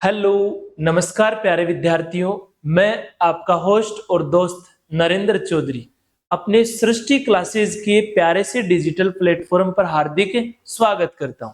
Hello, नमस्कार प्यारे विद्यार्थियों। मैं आपका होस्ट और दोस्त नरेंद्र चौधरी अपने सृष्टि क्लासेस के प्यारे से डिजिटल प्लेटफॉर्म पर हार्दिक स्वागत करता हूं।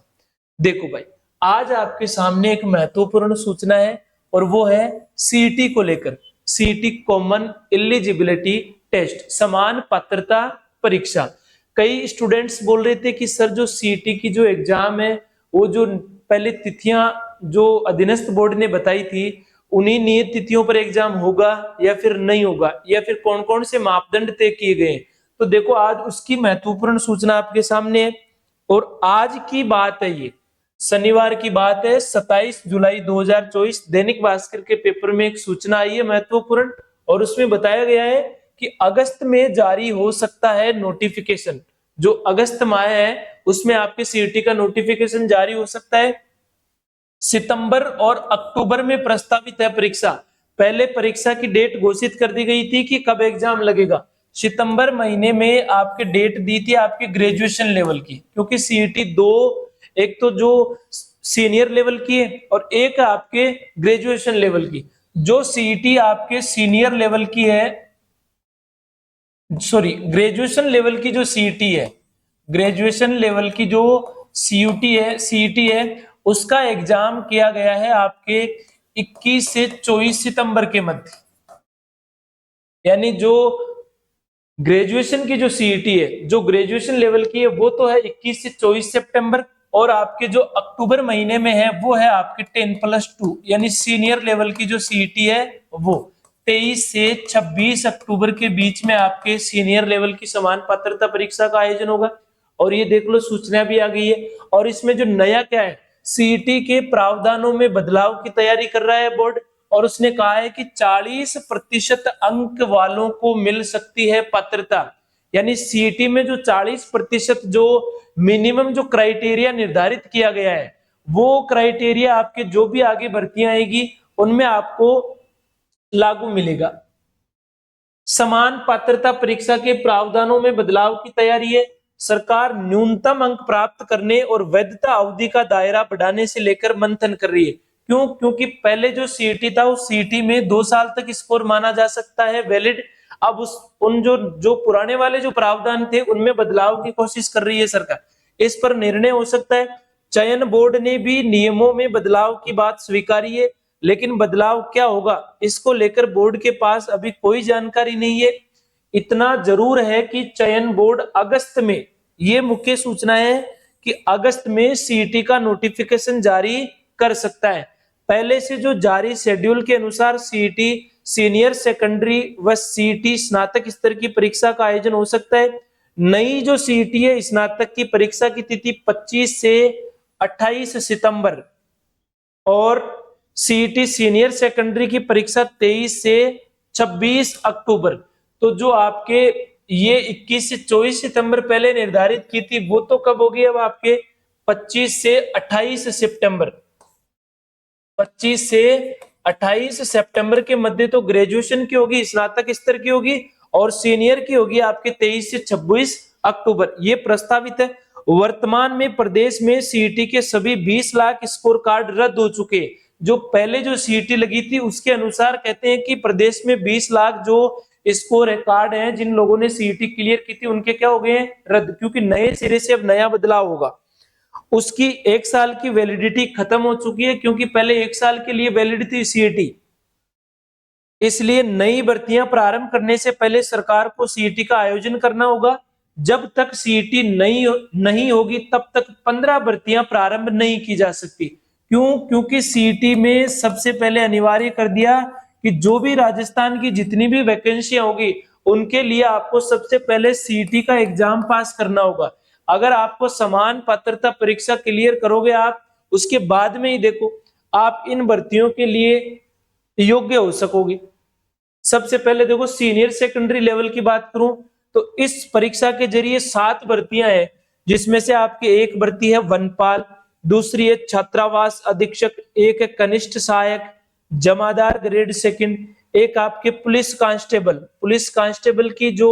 देखो भाई, आज आपके सामने एक महत्वपूर्ण सूचना है और वो है सीईटी को लेकर। सीईटी कॉमन एलिजिबिलिटी टेस्ट, समान पात्रता परीक्षा। कई स्टूडेंट्स बोल रहे थे कि सर जो सीईटी की जो एग्जाम है, वो जो पहले तिथियां जो अधीनस्थ बोर्ड ने बताई थी, उन्हीं नियत तिथियों पर एग्जाम होगा या फिर नहीं होगा, या फिर कौन कौन से मापदंड तय किए गए। तो देखो, आज उसकी महत्वपूर्ण सूचना आपके सामने है। और आज की बात है, ये शनिवार की बात है, 27 जुलाई 2024। दैनिक भास्कर के पेपर में एक सूचना आई है महत्वपूर्ण, और उसमें बताया गया है कि अगस्त में जारी हो सकता है नोटिफिकेशन। जो अगस्त माह है उसमें आपके सीईटी का नोटिफिकेशन जारी हो सकता है। सितंबर और अक्टूबर में प्रस्तावित है परीक्षा। पहले परीक्षा की डेट घोषित कर दी गई थी कि कब एग्जाम लगेगा। सितंबर महीने में आपके डेट दी थी आपके ग्रेजुएशन लेवल की, क्योंकि सीईटी दो, एक तो जो सीनियर लेवल की है और एक आपके ग्रेजुएशन लेवल की। जो सीईटी आपके सीनियर लेवल की है, सॉरी ग्रेजुएशन लेवल की जो सीईटी है, ग्रेजुएशन लेवल की जो सीईटी है, उसका एग्जाम किया गया है आपके 21 से 24 सितंबर के मध्य। यानी जो ग्रेजुएशन की जो सीईटी है, जो ग्रेजुएशन लेवल की है, वो तो है 21 से 24 सितंबर। और आपके जो अक्टूबर महीने में है वो है आपके 10+2, यानी सीनियर लेवल की जो सीईटी है वो 23 से 26 अक्टूबर के बीच में आपके सीनियर लेवल की समान पात्रता परीक्षा का आयोजन होगा। और ये देख लो, सूचना भी आ गई है। और इसमें जो नया क्या है, सीईटी के प्रावधानों में बदलाव की तैयारी कर रहा है बोर्ड। और उसने कहा है कि 40% अंक वालों को मिल सकती है पात्रता। यानी सीईटी में जो 40% जो मिनिमम जो क्राइटेरिया निर्धारित किया गया है, वो क्राइटेरिया आपके जो भी आगे भर्तियां आएगी उनमें आपको लागू मिलेगा। समान पात्रता परीक्षा के प्रावधानों में बदलाव की तैयारी है। सरकार न्यूनतम अंक प्राप्त करने और वैधता अवधि का दायरा बढ़ाने से लेकर मंथन कर रही है। क्यों? क्योंकि पहले जो सीईटी था, उस सीईटी में 2 साल तक स्कोर माना जा सकता है वैलिड। अब उस उन जो जो पुराने वाले जो प्रावधान थे उनमें बदलाव की कोशिश कर रही है सरकार। इस पर निर्णय हो सकता है। चयन बोर्ड ने भी नियमों में बदलाव की बात स्वीकारी है, लेकिन बदलाव क्या होगा इसको लेकर बोर्ड के पास अभी कोई जानकारी नहीं है। इतना जरूर है कि चयन बोर्ड अगस्त में, ये मुख्य सूचना है कि अगस्त में सीईटी का नोटिफिकेशन जारी कर सकता है। पहले से जो जारी शेड्यूल के अनुसार सीईटी सीनियर सेकेंडरी व सीईटी स्नातक स्तर की परीक्षा का आयोजन हो सकता है। नई जो सीईटी है, स्नातक की परीक्षा की तिथि 25 से 28 सितंबर, और सीईटी सीनियर सेकेंडरी की परीक्षा 23 से 26 अक्टूबर। तो जो आपके ये 21 से 24 सितंबर पहले निर्धारित की थी, वो तो कब होगी अब आपके 25 से 28 सितंबर। 25 से 28 सितंबर के मध्य तो ग्रेजुएशन की होगी, स्नातक स्तर की होगी, और सीनियर की होगी आपके 23 से 26 अक्टूबर। ये प्रस्तावित है। वर्तमान में प्रदेश में सीईटी के सभी 20 लाख स्कोर कार्ड रद्द हो चुके। जो पहले जो सीईटी लगी थी उसके अनुसार कहते हैं कि प्रदेश में 20 लाख जो स्कोर है कार्ड है, जिन लोगों ने सीईटी क्लियर की थी, उनके क्या हो गए हैं? रद्द। क्योंकि नए सिरे से अब नया बदलाव होगा। उसकी 1 साल की वैलिडिटी खत्म हो चुकी है, क्योंकि पहले 1 साल के लिए वैलिड थी सीईटी। इसलिए नई भर्तियां प्रारंभ करने से पहले सरकार को सीईटी का आयोजन करना होगा। जब तक सीईटी नहीं होगी तब तक 15 भर्तियां प्रारंभ नहीं की जा सकती। क्यों? क्योंकि सीईटी में सबसे पहले अनिवार्य कर दिया कि जो भी राजस्थान की जितनी भी वैकेंसियां होगी, उनके लिए आपको सबसे पहले सीईटी का एग्जाम पास करना होगा। अगर आपको समान पात्रता परीक्षा क्लियर करोगे आप, उसके बाद में ही देखो आप इन भर्तियों के लिए योग्य हो सकोगे। सबसे पहले देखो, सीनियर सेकेंडरी लेवल की बात करूं तो इस परीक्षा के जरिए 7 भर्तियां हैं, जिसमें से आपकी एक भर्ती है वनपाल, दूसरी है छात्रावास अधीक्षक, एक है कनिष्ठ सहायक, जमादार ग्रेड सेकंड, एक आपके पुलिस कांस्टेबल की जो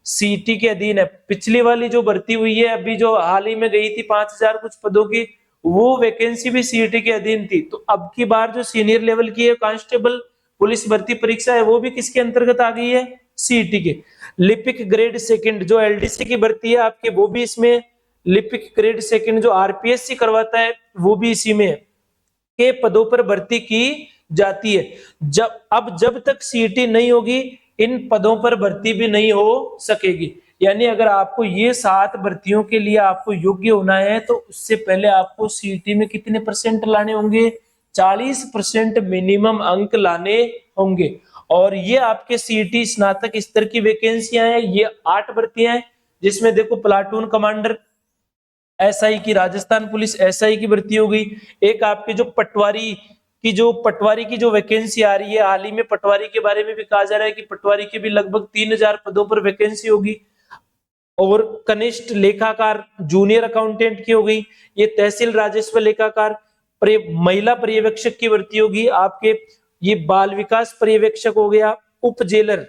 सीईटी के अधीन है। पिछली वाली जो भर्ती हुई है, अभी जो हाल ही में गई थी 5000 कुछ पदों की, वो वैकेंसी भी सीईटी के अधीन थी। तो अब की बार जो सीनियर लेवल की है कांस्टेबल पुलिस भर्ती परीक्षा है वो भी किसके अंतर्गत आ गई है, सीईटी के। लिपिक ग्रेड सेकंड जो एलडीसी की भर्ती है आपके, वो भी इसमें, लिपिक ग्रेड सेकंड जो आरपीएससी करवाता है वो भी इसी में के पदों पर भर्ती की जाती है। जब तक सीईटी नहीं होगी इन पदों पर भर्ती भी नहीं हो सकेगी। यानी अगर आपको ये 7 भर्तियों के लिए आपको योग्य होना है तो उससे पहले आपको सीईटी में कितने परसेंट लाने होंगे, 40% मिनिमम अंक लाने होंगे। और ये आपके सीईटी स्नातक स्तर की वैकेंसियां हैं, ये 8 भर्तियां हैं, जिसमें देखो प्लाटून कमांडर एसआई की, राजस्थान पुलिस एसआई की भर्ती हो गई। एक आपके जो पटवारी की जो वैकेंसी आ रही है, हाल ही में पटवारी के बारे में भी कहा जा रहा है कि पटवारी की भी लगभग 3000 पदों पर वैकेंसी होगी। और कनिष्ठ लेखाकार जूनियर अकाउंटेंट की हो गई। ये तहसील राजस्व लेखाकार, महिला पर्यवेक्षक की भर्ती होगी आपके, ये बाल विकास पर्यवेक्षक हो गया, उप जेलर,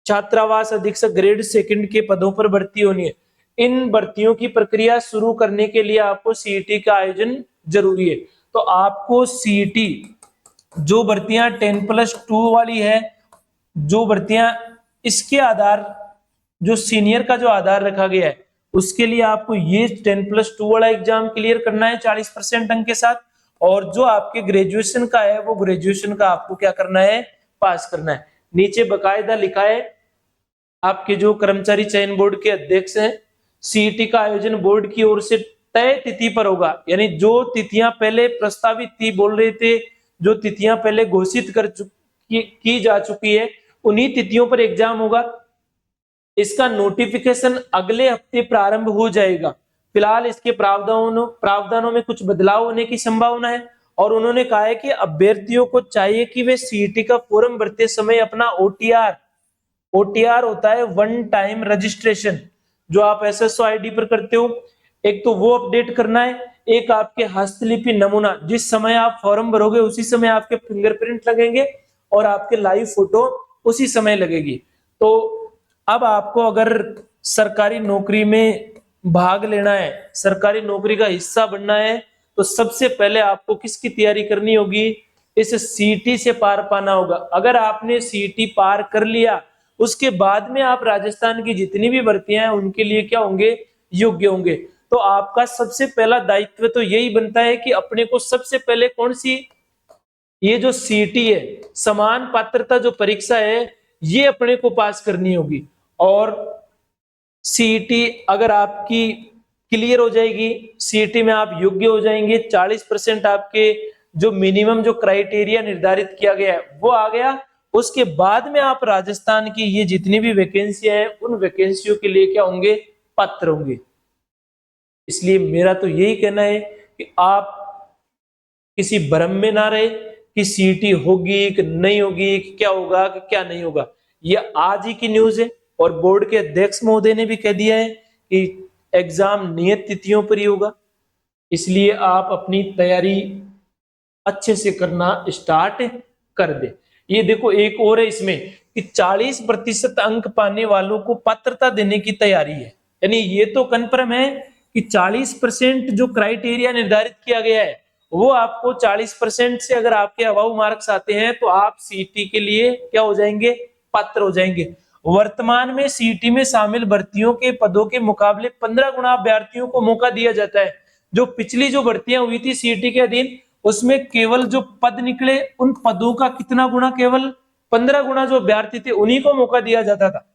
छात्रावास अधीक्षक ग्रेड सेकंड के पदों पर भर्ती होनी है। इन भर्तियों की प्रक्रिया शुरू करने के लिए आपको सीईटी का आयोजन जरूरी है। तो आपको सीईटी जो भर्तियां 10+2 वाली है, जो भर्तियां इसके आधार जो सीनियर का जो आधार रखा गया है उसके लिए आपको ये 10+2 वाला एग्जाम क्लियर करना है 40% अंक के साथ। और जो आपके ग्रेजुएशन का है वो ग्रेजुएशन का आपको क्या करना है, पास करना है। नीचे बकायदा लिखा है आपके जो कर्मचारी चयन बोर्ड के अध्यक्ष हैं, सीईटी का आयोजन बोर्ड की ओर से तय तिथि पर होगा। यानी जो तिथियां पहले प्रस्तावित थी, बोल रहे थे जो तिथियां पहले घोषित की जा चुकी है उन्हीं तिथियों पर एग्जाम होगा। इसका नोटिफिकेशन अगले हफ्ते प्रारंभ हो जाएगा। फिलहाल इसके प्रावधानों में कुछ बदलाव होने की संभावना है। और उन्होंने कहा है कि अभ्यर्थियों को चाहिए कि वे सीईटी का फॉर्म भरते समय अपना ओटीआर होता है वन टाइम रजिस्ट्रेशन, जो आप एसएसओ आईडी पर करते हो, एक तो वो अपडेट करना है, एक आपके हस्तलिपि नमूना, जिस समय आप फॉर्म भरोगे उसी समय आपके फिंगरप्रिंट लगेंगे और आपके लाइव फोटो उसी समय लगेगी। तो अब आपको अगर सरकारी नौकरी में भाग लेना है, सरकारी नौकरी का हिस्सा बनना है, तो सबसे पहले आपको किसकी तैयारी करनी होगी, इस सीईटी से पार पाना होगा। अगर आपने सीईटी पार कर लिया उसके बाद में आप राजस्थान की जितनी भी भर्तियां हैं उनके लिए क्या होंगे, योग्य होंगे। तो आपका सबसे पहला दायित्व तो यही बनता है कि अपने को सबसे पहले कौन सी, ये जो सीईटी है समान पात्रता जो परीक्षा है ये अपने को पास करनी होगी। और सीईटी अगर आपकी क्लियर हो जाएगी, सीईटी में आप योग्य हो जाएंगे, 40% आपके जो मिनिमम जो क्राइटेरिया निर्धारित किया गया है वो आ गया, उसके बाद में आप राजस्थान की ये जितनी भी वैकेंसियां हैं उन वैकेंसियों के लिए क्या होंगे, पात्र होंगे। इसलिए मेरा तो यही कहना है कि आप किसी भ्रम में ना रहे कि सीईटी होगी कि नहीं होगी, कि क्या होगा कि क्या नहीं होगा। ये आज ही की न्यूज है और बोर्ड के अध्यक्ष महोदय ने भी कह दिया है कि एग्जाम नियत तिथियों पर ही होगा। इसलिए आप अपनी तैयारी अच्छे से करना स्टार्ट कर दे। ये देखो एक और है इसमें कि 40% अंक पाने वालों को पात्रता देने की तैयारी है। यानी ये तो कन्फर्म है कि 40% जो क्राइटेरिया निर्धारित किया गया है वो आपको 40% से अगर आपके अबव मार्क्स आते हैं तो आप सीईटी के लिए क्या हो जाएंगे, पात्र हो जाएंगे। वर्तमान में सीईटी में शामिल भर्तियों के पदों के मुकाबले 15 गुना अभ्यर्थियों को मौका दिया जाता है। जो पिछली जो भर्तियां हुई थी सीईटी के अधीन उसमें केवल जो पद निकले उन पदों का कितना गुना, केवल 15 गुना जो अभ्यर्थी थे उन्हीं को मौका दिया जाता था।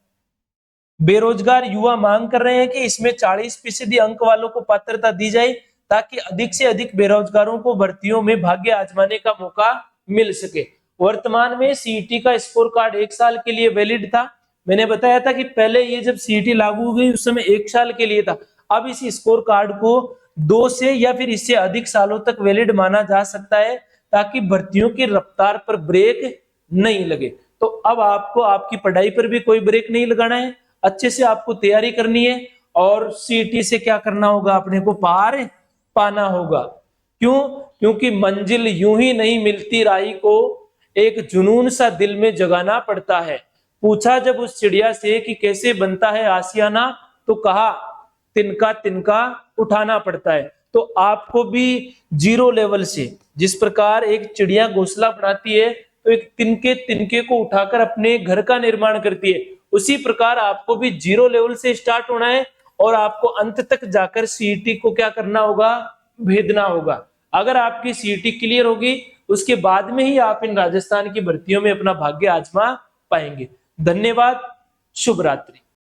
बेरोजगार युवा मांग कर रहे हैं कि इसमें 40% अंक वालों को पात्रता दी जाए ताकि अधिक से अधिक बेरोजगारों को भर्तियों में भाग्य आजमाने का मौका मिल सके। वर्तमान में सीईटी का स्कोर कार्ड 1 साल के लिए वैलिड था। मैंने बताया था कि पहले ये जब सीईटी लागू हो गई उस समय 1 साल के लिए था। अब इस स्कोर कार्ड को 2 से या फिर इससे अधिक सालों तक वैलिड माना जा सकता है ताकि भर्तियों की रफ्तार पर ब्रेक नहीं लगे। तो अब आपको आपकी पढ़ाई पर भी कोई ब्रेक नहीं लगाना है, अच्छे से आपको तैयारी करनी है और सीईटी से क्या करना होगा, अपने को पार पाना होगा। क्यों? क्योंकि मंजिल यूं ही नहीं मिलती, राही को एक जुनून सा दिल में जगाना पड़ता है। पूछा जब उस चिड़िया से कि कैसे बनता है आशियाना, तो कहा तिनका तिनका उठाना पड़ता है। तो तो आपको भी जीरो लेवल से, जिस प्रकार एक चिड़िया घोंसला बनाती है तो एक तिनके तिनके को उठाकर अपने घर का निर्माण करती है, उसी प्रकार आपको भी जीरो लेवल से स्टार्ट होना है और आपको अंत तक जाकर सीईटी को क्या करना होगा, भेदना होगा। अगर आपकी सीईटी क्लियर होगी उसके बाद में ही आप इन राजस्थान की भर्तियों में अपना भाग्य आजमा पाएंगे। धन्यवाद, शुभ रात्रि।